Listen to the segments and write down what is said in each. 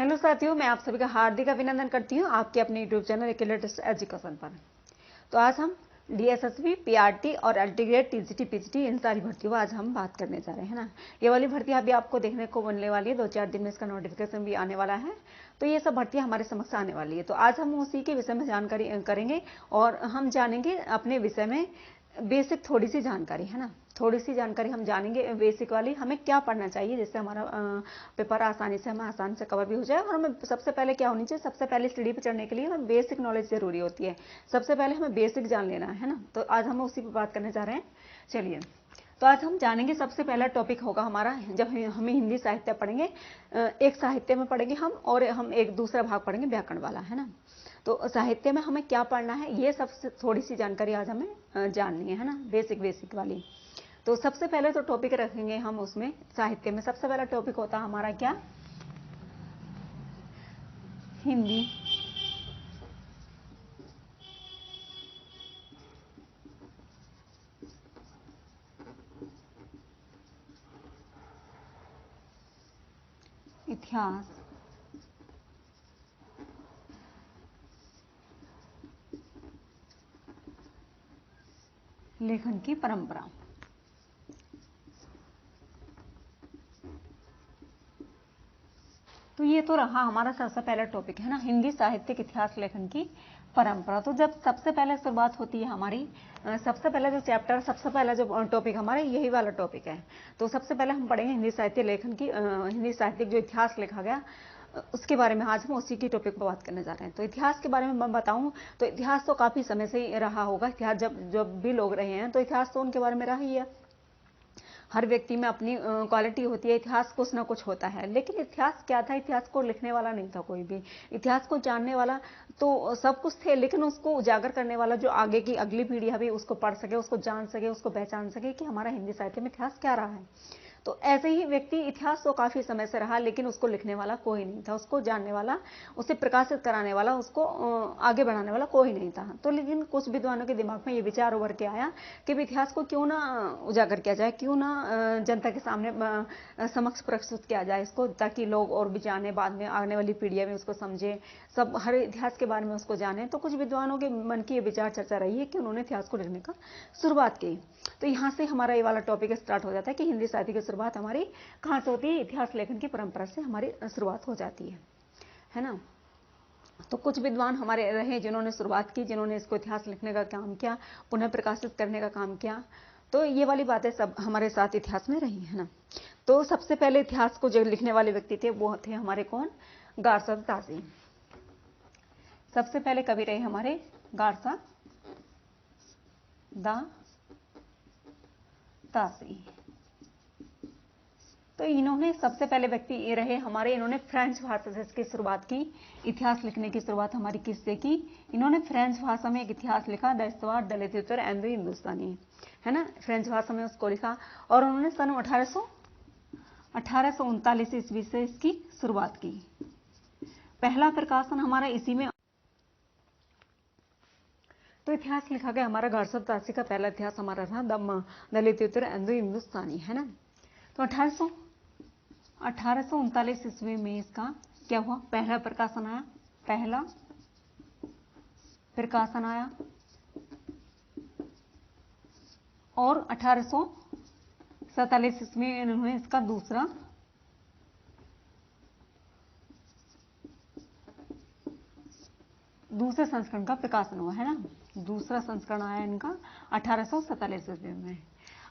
Hello साथियों, मैं आप सभी का हार्दिक अभिनंदन करती हूँ आपके अपने यूट्यूब चैनल एक लेटेस्ट एजुकेशन पर। तो आज हम डीएसएसबी, पीआरटी और अल्टीग्रेड, टीजीटी, पीजीटी इन सारी भर्तियों आज हम बात करने जा रहे हैं ना। ये वाली भर्ती अभी आपको देखने को मिलने वाली है, 2-4 दिन में इसका नोटिफिकेशन भी आने वाला है। तो ये सब भर्तियां हमारे समक्ष आने वाली है। तो आज हम उसी के विषय में जानकारी करेंगे और हम जानेंगे अपने विषय में बेसिक थोड़ी सी जानकारी, है ना। थोड़ी सी जानकारी हम जानेंगे बेसिक वाली, हमें क्या पढ़ना चाहिए जिससे हमारा पेपर आसानी से हमें आसानी से कवर भी हो जाए। और हमें सबसे पहले क्या होनी चाहिए, सबसे पहले सीढ़ी पर चढ़ने के लिए हमें बेसिक नॉलेज जरूरी होती है। सबसे पहले हमें बेसिक जान लेना है ना। तो आज हम उसी पर बात करने जा रहे हैं। चलिए, तो आज हम जानेंगे, सबसे पहला टॉपिक होगा हमारा, जब हम हिंदी साहित्य पढ़ेंगे, एक साहित्य में पढ़ेंगे हम और हम एक दूसरा भाग पढ़ेंगे व्याकरण वाला, है ना। तो साहित्य में हमें क्या पढ़ना है, ये सबसे थोड़ी सी जानकारी आज हमें जाननी है ना, बेसिक वाली। तो सबसे पहले तो टॉपिक रखेंगे हम उसमें साहित्य में। सबसे पहला टॉपिक होता है हमारा क्या, हिंदी इतिहास, लेखन की परंपरा। तो ये तो रहा हमारा सबसे पहला टॉपिक, है ना, हिंदी साहित्यिक इतिहास लेखन की परंपरा। तो जब सबसे पहले शुरुआत होती है हमारी, सबसे पहला जो चैप्टर, सबसे पहला जो टॉपिक हमारा यही वाला टॉपिक है। तो सबसे पहले हम पढ़ेंगे हिंदी साहित्य लेखन की, हिंदी साहित्यिक जो इतिहास लिखा गया उसके बारे में आज हम उसी की टॉपिक पर बात करने जा रहे हैं। तो इतिहास के बारे में मैं बताऊं तो इतिहास तो काफी समय से ही रहा होगा। इतिहास जब जब भी लोग रहे हैं तो इतिहास तो उनके बारे में रहा ही है। हर व्यक्ति में अपनी क्वालिटी होती है, इतिहास कुछ ना कुछ होता है। लेकिन इतिहास क्या था, इतिहास को लिखने वाला नहीं था कोई भी। इतिहास को जानने वाला तो सब कुछ थे, लेकिन उसको उजागर करने वाला, जो आगे की अगली पीढ़ी भी उसको पढ़ सके, उसको जान सके, उसको पहचान सके कि हमारा हिंदी साहित्य में इतिहास क्या रहा है। तो ऐसे ही व्यक्ति, इतिहास तो काफी समय से रहा, लेकिन उसको लिखने वाला कोई नहीं था, उसको जानने वाला, उसे प्रकाशित कराने वाला, उसको आगे बढ़ाने वाला कोई नहीं था। तो लेकिन कुछ विद्वानों के दिमाग में ये विचार उभर के आया कि इतिहास को क्यों ना उजागर किया जाए, क्यों ना जनता के सामने समक्ष प्रस्तुत किया जाए इसको, ताकि लोग और भी जाने, बाद में आने वाली पीढ़ियां भी उसको समझे, सब हर इतिहास के बारे में उसको जाने। तो कुछ विद्वानों के मन की ये विचार चर्चा रही है कि उन्होंने इतिहास को लिखने का शुरुआत की। तो यहाँ से हमारा ये वाला टॉपिक स्टार्ट हो जाता है कि हिंदी साहित्य की शुरुआत हमारी कहाँ से होती है, इतिहास लेखन की परंपरा से हमारी शुरुआत हो जाती है ना। तो कुछ विद्वान हमारे रहे जिन्होंने शुरुआत की, जिन्होंने इसको इतिहास लिखने का काम किया, पुनः प्रकाशित करने का काम किया। तो ये वाली बातें सब हमारे साथ इतिहास में रही, है ना। तो सबसे पहले इतिहास को जो लिखने वाले व्यक्ति थे वो थे हमारे कौन, गारसा तासी। सबसे पहले कवि रहे हमारे गारसा दा तासी। तो इन्होंने सबसे पहले व्यक्ति ये रहे हमारे, इन्होंने फ्रेंच भाषा से इसकी शुरुआत की। इतिहास लिखने की शुरुआत हमारी किससे की, इन्होंने फ्रेंच भाषा में एक इतिहास लिखा, the Stuart, the literature and the Hindustani, है ना। फ्रेंच भाषा में उसको लिखा और उन्होंने सन 1839 ईस्वी से इसकी शुरुआत की। पहला प्रकाशन हमारा इसी में। तो इतिहास लिखा गया हमारा गारसा तासी का पहला इतिहास हमारा रहा the literature and the Hindustani, है ना। तो 1839 ईस्वी में इसका क्या हुआ, पहला प्रकाशन आया, पहला प्रकाशन आया। और 1847 ईस्वी में इन्होंने इसका दूसरे संस्करण का प्रकाशन हुआ, है ना। दूसरा संस्करण आया इनका 1847 ईस्वी में।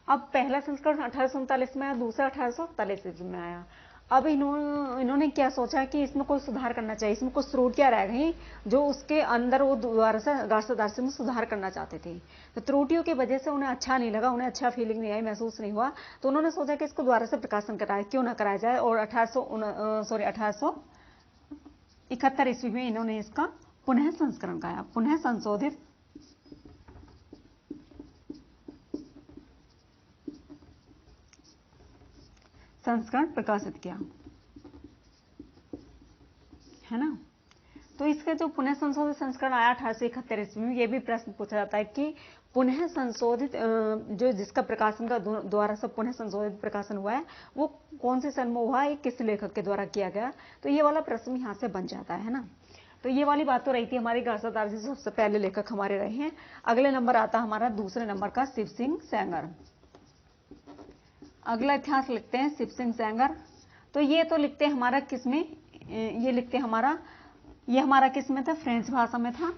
अब पहला संस्करण 1839 में आया, दूसरा 1847 ईस्वी में आया। अब इन्होंने क्या सोचा कि इसमें कोई सुधार करना चाहिए, इसमें कुछ त्रुटियां रह गई जो उसके अंदर वो दोबारा से गारसा तासी में सुधार करना चाहते थे। तो त्रुटियों की वजह से उन्हें अच्छा नहीं लगा, उन्हें अच्छा फीलिंग नहीं आई, महसूस नहीं हुआ। तो उन्होंने सोचा कि इसको दोबारा से प्रकाशन कराया, क्यों ना कराया जाए। और 1871 ईस्वी में इन्होंने इसका पुनः संस्करण कराया, पुनः संशोधित संस्करण प्रकाशित किया, है ना। तो इसका जो पुनः संशोधित संस्करण आया 1871 ईस्वी में, ये भी प्रश्न पूछा जाता है कि पुनः संशोधित जो जिसका प्रकाशन का द्वारा सब पुनः संशोधित प्रकाशन हुआ है वो कौन से सन में हुआ है, किस लेखक के द्वारा किया गया। तो ये वाला प्रश्न यहाँ से बन जाता है ना। तो ये वाली बात तो रही थी हमारी गार्सदार जी सबसे पहले लेखक हमारे रहे हैं। अगले नंबर आता हमारा दूसरे नंबर का शिव सिंह सेंगर। अगला इतिहास लिखते हैं शिव सिंह सेंगर। तो ये तो लिखते हैं हमारा किस में, ये लिखते हैं हमारा, ये हमारा किस में था, फ्रेंच भाषा में था।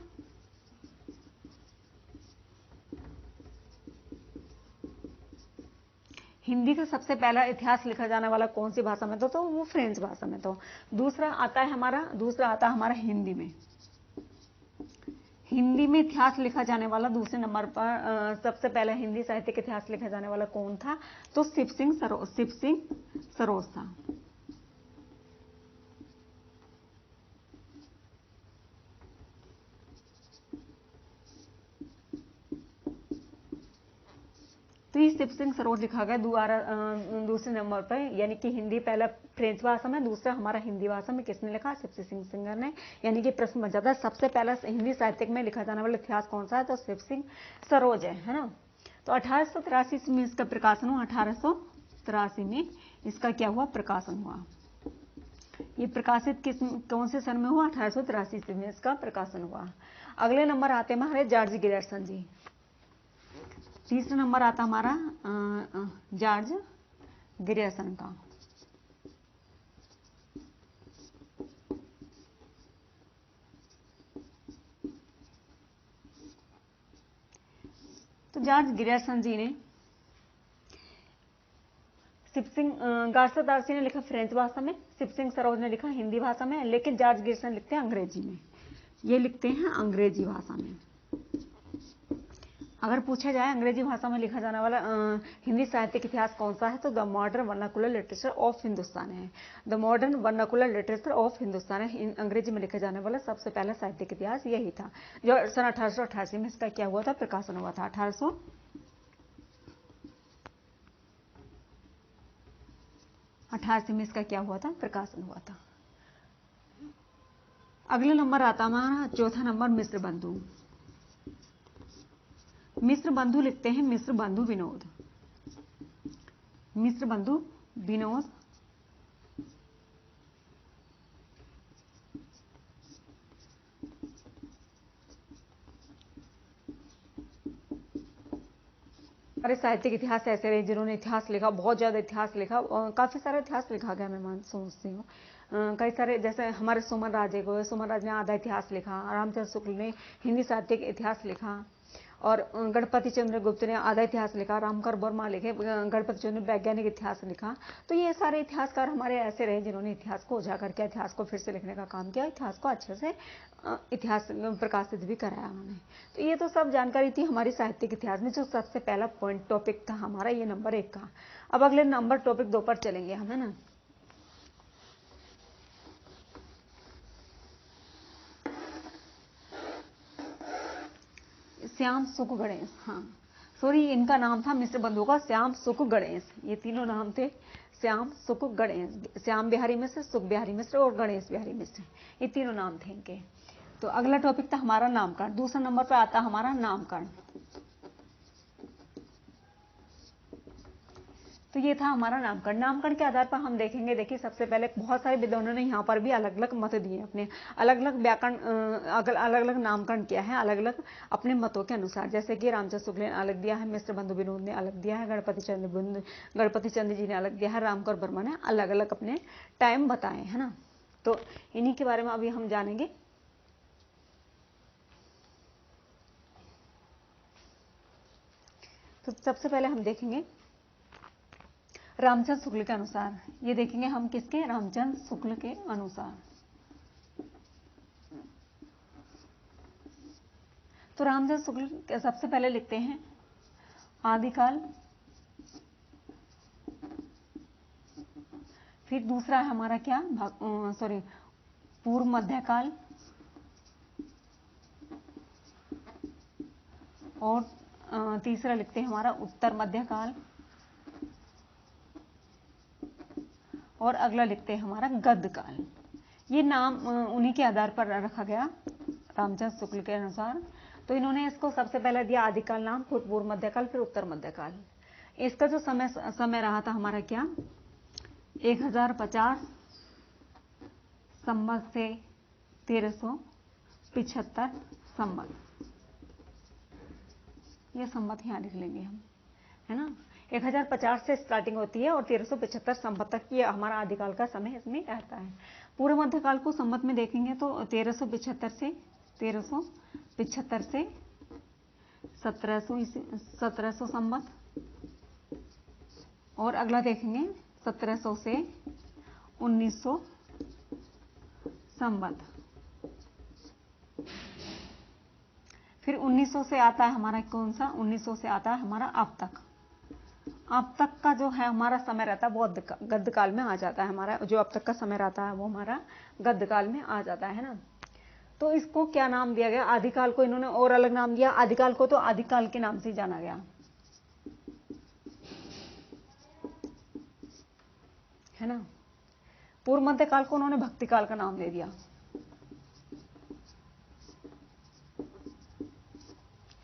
हिंदी का सबसे पहला इतिहास लिखा जाने वाला कौन सी भाषा में था, तो वो फ्रेंच भाषा में था। दूसरा आता है हमारा हिंदी में। हिंदी में इतिहास लिखा जाने वाला दूसरे नंबर पर सबसे पहला हिंदी साहित्य का इतिहास लिखा जाने वाला कौन था, तो शिव सिंह सरोज था। तो ये शिव सिंह सरोज लिखा गया दूसरे नंबर पर, यानी कि हिंदी पहला फ्रेंच भाषा में, दूसरा हमारा हिंदी भाषा में किसने लिखा, शिव सिंह सेंगर ने। यानी कि प्रश्न बन जाता है सबसे पहला हिंदी साहित्य में लिखा जाने वाला इतिहास कौन सा है, तो शिव सिंह सरोज है ना। तो 1883 में इसका प्रकाशन हुआ। 1883 में इसका क्या हुआ, प्रकाशन हुआ। ये प्रकाशित कौन से सन में हुआ, 1883 में इसका प्रकाशन हुआ। अगले नंबर आते हैं हमारे जॉर्ज ग्रियर्सन जी। तीसरा नंबर आता हमारा जॉर्ज ग्रियर्सन का। तो जॉर्ज ग्रियर्सन जी ने शिव सिंह गार्सदारसी ने लिखा फ्रेंच भाषा में, शिव सिंह सरोज ने लिखा हिंदी भाषा में, लेकिन जॉर्ज ग्रियर्सन लिखते हैं अंग्रेजी में। ये लिखते हैं अंग्रेजी भाषा में। अगर पूछा जाए अंग्रेजी भाषा में लिखा जाने वाला हिंदी साहित्य का इतिहास कौन सा है, तो the modern vernacular literature of Hindustan है। The modern vernacular literature of Hindustan है। अंग्रेजी में लिखा जाने वाला सबसे पहला साहित्य का इतिहास यही था, जो सन 1888 में इसका क्या हुआ था, प्रकाशन हुआ था। 1888 में इसका क्या हुआ था, प्रकाशन हुआ था। अगला नंबर आता हमारा चौथा नंबर मिश्र बंधु। मिश्र बंधु लिखते हैं मिश्र बंधु विनोद। मिश्र बंधु विनोद सारे साहित्यिक इतिहास ऐसे रहे जिन्होंने इतिहास लिखा, बहुत ज्यादा इतिहास लिखा, काफी सारा इतिहास लिखा गया, मैं सोचती हूँ। कई सारे, जैसे हमारे सुमन राजे को, सुमन राज ने आधा इतिहास लिखा, रामचंद्र शुक्ल ने हिंदी साहित्य का इतिहास लिखा, और गणपति चंद्र गुप्त ने आधा इतिहास लिखा, रामकर वर्मा लिखे गणपति चंद्र वैज्ञानिक इतिहास लिखा। तो ये सारे इतिहासकार हमारे ऐसे रहे जिन्होंने इतिहास को उजागर किया, इतिहास को फिर से लिखने का काम किया, इतिहास को अच्छे से इतिहास प्रकाशित भी कराया उन्होंने। तो ये तो सब जानकारी थी हमारी साहित्यिक इतिहास में, जो सबसे पहला पॉइंट टॉपिक था हमारा ये नंबर 1 का। अब अगले नंबर टॉपिक 2 पर चलेंगे हम, है ना। श्याम सुख गणेश, हाँ सॉरी, इनका नाम था मिश्र बंधु का श्याम सुख गणेश। ये तीनों नाम थे, श्याम सुख गणेश, श्याम बिहारी मिश्र, सुख बिहारी मिश्र और गणेश बिहारी मिश्र, ये तीनों नाम थे इनके। तो अगला टॉपिक था हमारा नामकरण। दूसरा नंबर पर आता हमारा नामकरण। तो ये था हमारा नामकरण। नामकरण के आधार पर हम देखेंगे, देखिए सबसे पहले बहुत सारे विद्वानों ने यहाँ पर भी अलग अलग मत दिए, अपने अलग अलग व्याकरण, अलग अलग नामकरण किया है, अलग अलग अपने मतों के अनुसार। जैसे कि रामचंद्र शुक्ल ने अलग दिया है, मिश्र बंधु विनोद ने अलग दिया है, गणपति चंद्र जी ने अलग दिया है, रामकर वर्मा ने अलग अलग अपने टाइम बताए, है ना। तो इन्हीं के बारे में अभी हम जानेंगे। तो सबसे पहले हम देखेंगे रामचंद्र शुक्ल के अनुसार। ये देखेंगे हम किसके, रामचंद्र शुक्ल के अनुसार। तो रामचंद्र शुक्ल सबसे पहले लिखते हैं आदिकाल, फिर दूसरा है हमारा क्या, पूर्व मध्यकाल, और तीसरा लिखते हैं हमारा उत्तर मध्यकाल, और अगला लिखते हैं हमारा गद्यकाल। ये नाम उन्हीं के आधार पर रखा गया रामचंद्र शुक्ल के अनुसार। तो इन्होंने इसको सबसे पहले दिया आदिकाल नाम, फिर पूर्व मध्यकाल, फिर उत्तर मध्यकाल। इसका जो समय रहा था हमारा क्या, 1050 संवत से 1375 संवत। ये संवत यहाँ लिख लेंगे हम, है ना। 1050 से स्टार्टिंग होती है और 1375 संवत तक ये हमारा आदिकाल का समय इसमें रहता है। पूर्व मध्यकाल को संवत में देखेंगे तो 1375 से 1700 संवत, और अगला देखेंगे 1700 से 1900 संवत। फिर 1900 से आता है हमारा कौन सा, 1900 से आता है हमारा अब तक। अब तक का जो है हमारा समय रहता है वो गद्य काल में आ जाता है। हमारा जो अब तक का समय रहता है वो हमारा गद्य काल में आ जाता है ना। तो इसको क्या नाम दिया गया, आदिकाल को इन्होंने और अलग नाम दिया। आदिकाल को तो आदिकाल के नाम से जाना गया, है ना। पूर्व मध्यकाल को उन्होंने भक्तिकाल का नाम दे दिया।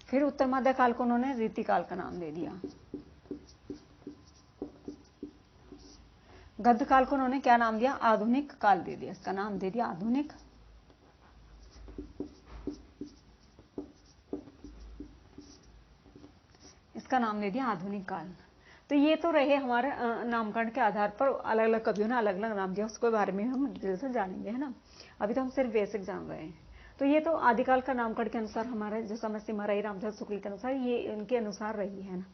फिर उत्तर मध्यकाल को उन्होंने रीतिकाल का नाम दे दिया। गद्य काल को उन्होंने क्या नाम दिया, आधुनिक काल दे दिया। इसका नाम दे दिया आधुनिक। इसका नाम दे दिया आधुनिक काल। तो ये तो रहे हमारे नामकरण के आधार पर अलग अलग कवियों ने अलग अलग नाम दिया, उसके बारे में हम डिटेल से जानेंगे, है ना। अभी तो हम सिर्फ बेसिक जान रहे हैं। तो ये तो आदिकाल का नामकरण के अनुसार हमारा जो समय सीमा रही रामचंद्र शुक्ल के अनुसार, ये इनके अनुसार रही है ना।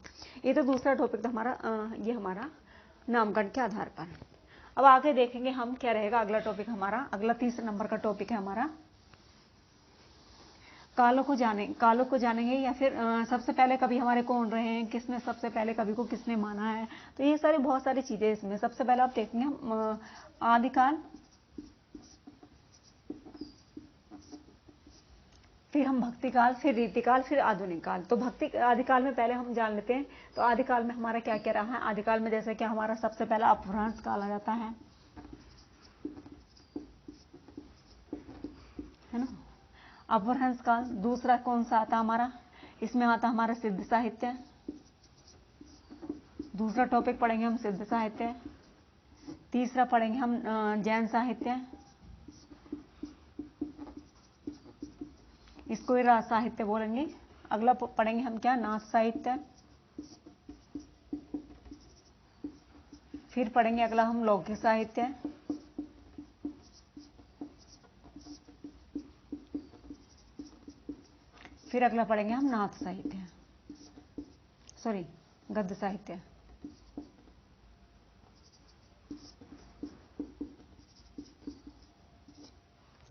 ये तो दूसरा टॉपिक था हमारा, ये हमारा नामकरण के आधार पर। अब आगे देखेंगे हम क्या रहेगा अगला टॉपिक हमारा। अगला 30 नंबर का टॉपिक है हमारा कालों को जानेंगे, या फिर सबसे पहले कवि हमारे कौन रहे हैं, किसने सबसे पहले कवि को किसने माना है। तो ये सारी बहुत सारी चीजें इसमें। सबसे पहले आप देखेंगे हम आदिकाल, फिर हम भक्तिकाल, फिर रीतिकाल, फिर आधुनिक काल। तो आदिकाल में पहले हम जान लेते हैं। तो आदिकाल में हमारा क्या क्या रहा है। आदिकाल में जैसे कि हमारा सबसे पहला अपभ्रंश काल आ जाता है ना। अपभ्रंश काल। दूसरा कौन सा आता हमारा, इसमें आता हमारा सिद्ध साहित्य। दूसरा टॉपिक पढ़ेंगे हम सिद्ध साहित्य। तीसरा पढ़ेंगे हम जैन साहित्य, इसको ही राज साहित्य बोलेंगे। अगला पढ़ेंगे हम क्या, नाथ साहित्य। फिर पढ़ेंगे अगला हम लौकिक साहित्य। फिर अगला पढ़ेंगे हम नाथ साहित्य, सॉरी गद्य साहित्य।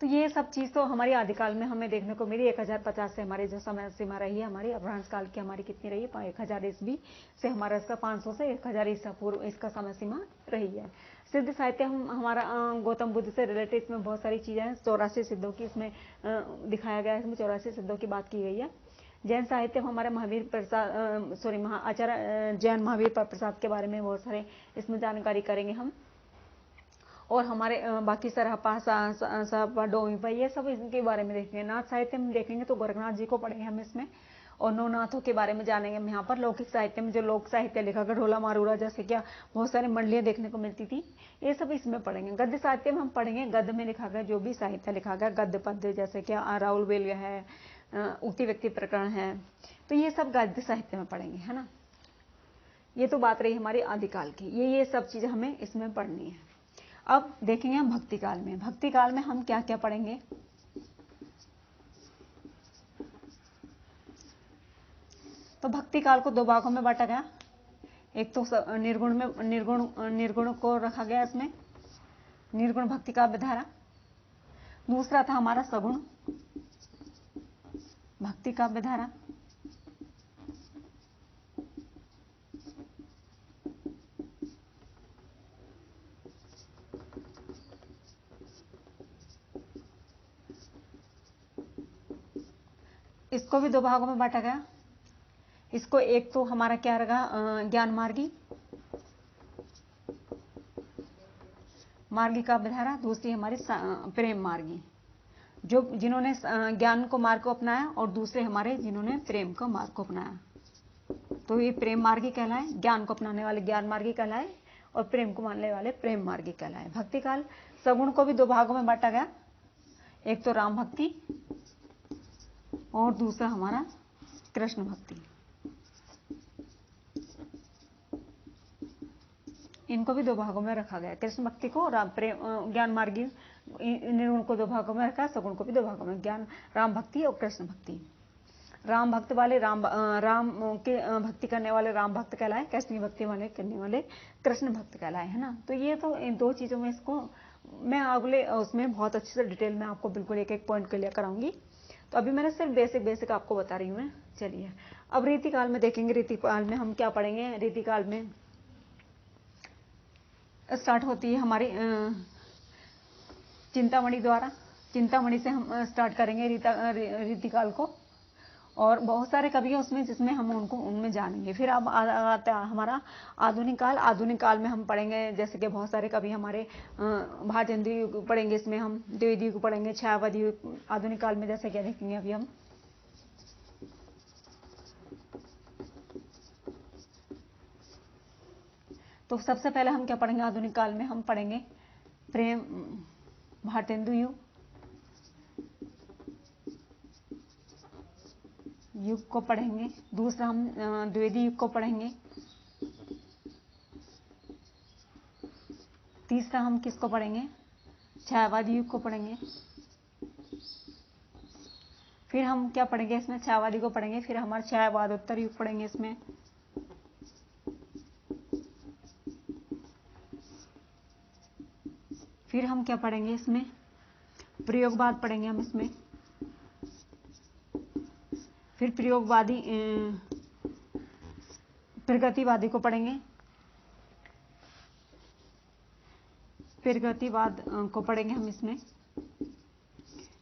तो ये सब चीज़ तो हमारी आदिकाल में हमें देखने को मिली। 1050 से हमारी जो समय सीमा रही है, हमारी अपभ्रंश काल की हमारी कितनी रही है, 1000 ईस्वी से हमारा इसका 500 से 1000 ईसा पूर्व इसका समय सीमा रही है। सिद्ध साहित्य हमारा गौतम बुद्ध से रिलेटेड, इसमें बहुत सारी चीज़ें हैं। 84 सिद्धों की इसमें दिखाया गया है, इसमें 84 सिद्धों की बात की गई है। जैन साहित्य हमारे महावीर प्रसाद, सॉरी आचार्य जैन महावीर प्रसाद के बारे में बहुत सारे इसमें जानकारी करेंगे हम। और हमारे बाकी सरहपा साहपा डोमीपा ये सब इनके बारे में देखेंगे। नाथ साहित्य में देखेंगे तो गोरखनाथ जी को पढ़ेंगे हम इसमें, और नवनाथों के बारे में जानेंगे हम यहाँ पर। लौकिक साहित्य में जो लोक साहित्य लिखा गया, ढोला मारूरा जैसे क्या बहुत सारी मंडलियाँ देखने को मिलती थी, ये सब इसमें पढ़ेंगे। गद्य साहित्य में हम पढ़ेंगे गद्य में लिखा गया जो भी साहित्य लिखा गया, गद्य पद्य जैसे क्या राहुल बेल्य है, उक्ति व्यक्ति प्रकरण है, तो ये सब गद्य साहित्य में पढ़ेंगे, है ना। ये तो बात रही हमारी आदिकाल की। ये सब चीज़ें हमें इसमें पढ़नी है। अब देखेंगे हम भक्तिकाल में। भक्तिकाल में हम क्या क्या पढ़ेंगे, तो भक्तिकाल को दो भागों में बांटा गया। एक तो निर्गुण में निर्गुण को रखा गया इसमें, निर्गुण भक्ति काव्य धारा। दूसरा था हमारा सगुण भक्ति काव्य धारा। इसको भी दो भागों में बांटा गया। इसको एक तो हमारा क्या रहा, ज्ञान मार्गी काव्य धारा। दूसरी हमारी प्रेम मार्गी। जो जिन्होंने ज्ञान को मार्ग को अपनाया और दूसरे हमारे जिन्होंने प्रेम को मार्ग को अपनाया। तो ये प्रेम मार्गी कहलाए, ज्ञान को अपनाने वाले ज्ञान मार्गी कहलाए और प्रेम को मानने वाले प्रेम मार्गी कहलाए। भक्ति काल सगुण को भी दो भागों में बांटा गया, एक तो राम भक्ति और दूसरा हमारा कृष्ण भक्ति। इनको भी दो भागों में रखा गया, कृष्ण भक्ति को राम प्रेम ज्ञान मार्गी, निर्गुण को दो भागों में रखा, सगुण को भी दो भागों में, ज्ञान राम भक्ति और कृष्ण भक्ति। राम भक्त वाले राम के भक्ति करने वाले राम भक्त कहलाए, कृष्ण की भक्ति वाले करने वाले कृष्ण भक्त कहलाए, है ना। तो ये तो इन दो चीजों में इसको मैं अगले उसमें बहुत अच्छे से डिटेल में आपको बिल्कुल एक एक पॉइंट क्लियर कराऊंगी। तो अभी मैंने सिर्फ बेसिक आपको बता रही हूँ मैं। चलिए अब रीतिकाल में देखेंगे। रीतिकाल में हम क्या पढ़ेंगे? रीतिकाल में स्टार्ट होती है हमारी चिंतामणि द्वारा। चिंतामणि से हम स्टार्ट करेंगे रीतिकाल को, और बहुत सारे कवि हैं उसमें जिसमें हम उनमें जानेंगे। फिर अब आता है हमारा आधुनिक काल। आधुनिक काल में हम पढ़ेंगे जैसे कि बहुत सारे कवि हमारे भारतेंदु युग पढ़ेंगे, इसमें हम द्विवेदी युग पढ़ेंगे, छायावादी युग। आधुनिक काल में जैसे क्या देखेंगे अभी हम, तो सबसे पहले हम क्या पढ़ेंगे? आधुनिक काल में हम पढ़ेंगे प्रेम भारतेंदु युग को पढ़ेंगे। दूसरा हम द्विवेदी युग को पढ़ेंगे। तीसरा हम किसको पढ़ेंगे? छायावादी युग को पढ़ेंगे। फिर हम क्या पढ़ेंगे इसमें? छायावादी को पढ़ेंगे। फिर हमारा छायावादोत्तर युग पढ़ेंगे इसमें। फिर हम क्या पढ़ेंगे इसमें? प्रयोगवाद पढ़ेंगे हम इसमें। फिर प्रयोगवादी प्रगतिवादी को पढ़ेंगे। प्रगतिवाद को पढ़ेंगे हम इसमें।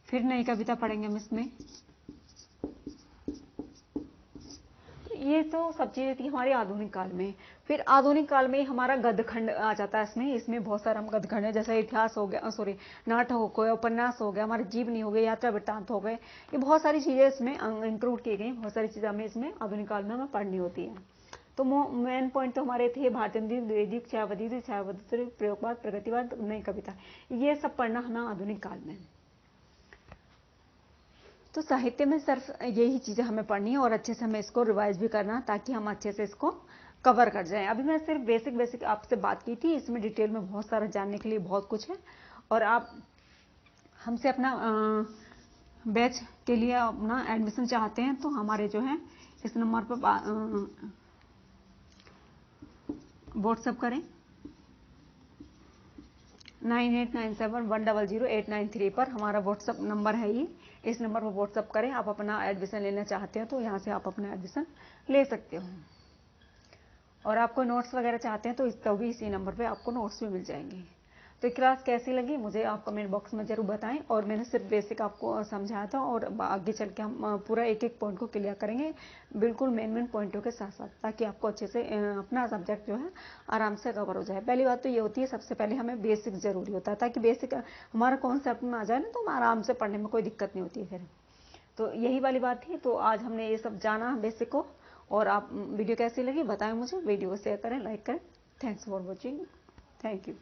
फिर नई कविता पढ़ेंगे हम इसमें। ये तो सब चीजें थी हमारे आधुनिक काल में। फिर आधुनिक काल में हमारा गद्यखंड आ जाता है इसमें। इसमें बहुत सारा हम गद्यखंड है, जैसे इतिहास हो गया, सॉरी नाटक हो गया, उपन्यास हो गया, हमारी जीवनी हो गई, यात्रा वृत्तांत हो गए। ये बहुत सारी चीजें इसमें इंक्लूड की गई। बहुत सारी चीजें हमें इसमें आधुनिक काल में हमें पढ़नी होती है। तो मेन पॉइंट तो हमारे थे भारतेंदु, द्विवेदी, छायावादी, प्रयोगवाद, प्रगतिवाद, नई कविता। ये सब पढ़ना हमें आधुनिक काल में। तो साहित्य में सिर्फ यही चीजें हमें पढ़नी है और अच्छे से हमें इसको रिवाइज भी करना, ताकि हम अच्छे से इसको कवर कर जाएं। अभी मैं सिर्फ बेसिक आपसे बात की थी, इसमें डिटेल में बहुत सारा जानने के लिए बहुत कुछ है। और आप हमसे अपना बैच के लिए अपना एडमिशन चाहते हैं तो हमारे जो है इस नंबर पर व्हाट्सएप करें 9897100893 पर। हमारा व्हाट्सएप नंबर है ये। इस नंबर पर व्हाट्सएप करें। आप अपना एडमिशन लेना चाहते हो तो यहाँ से आप अपना एडमिशन ले सकते हो। और आपको नोट्स वगैरह चाहते हैं तो भी इसी नंबर पे आपको नोट्स भी मिल जाएंगे। तो क्लास कैसी लगी मुझे आप कमेंट बॉक्स में जरूर बताएं। और मैंने सिर्फ बेसिक आपको समझाया था, और आगे चल के हम पूरा एक एक पॉइंट को क्लियर करेंगे, बिल्कुल मेन पॉइंटों के साथ साथ, ताकि आपको अच्छे से अपना सब्जेक्ट जो है आराम से कवर हो जाए। पहली बात तो ये होती है, सबसे पहले हमें बेसिक जरूरी होता है, ताकि बेसिक हमारा कॉन्सेप्ट में आ जाए ना, तो हम आराम से पढ़ने में कोई दिक्कत नहीं होती है फिर। तो यही वाली बात थी। तो आज हमने ये सब जाना बेसिक को। और आप वीडियो कैसी लगी बताएं मुझे। वीडियो को शेयर करें, लाइक करें। Thanks for watching. Thank you.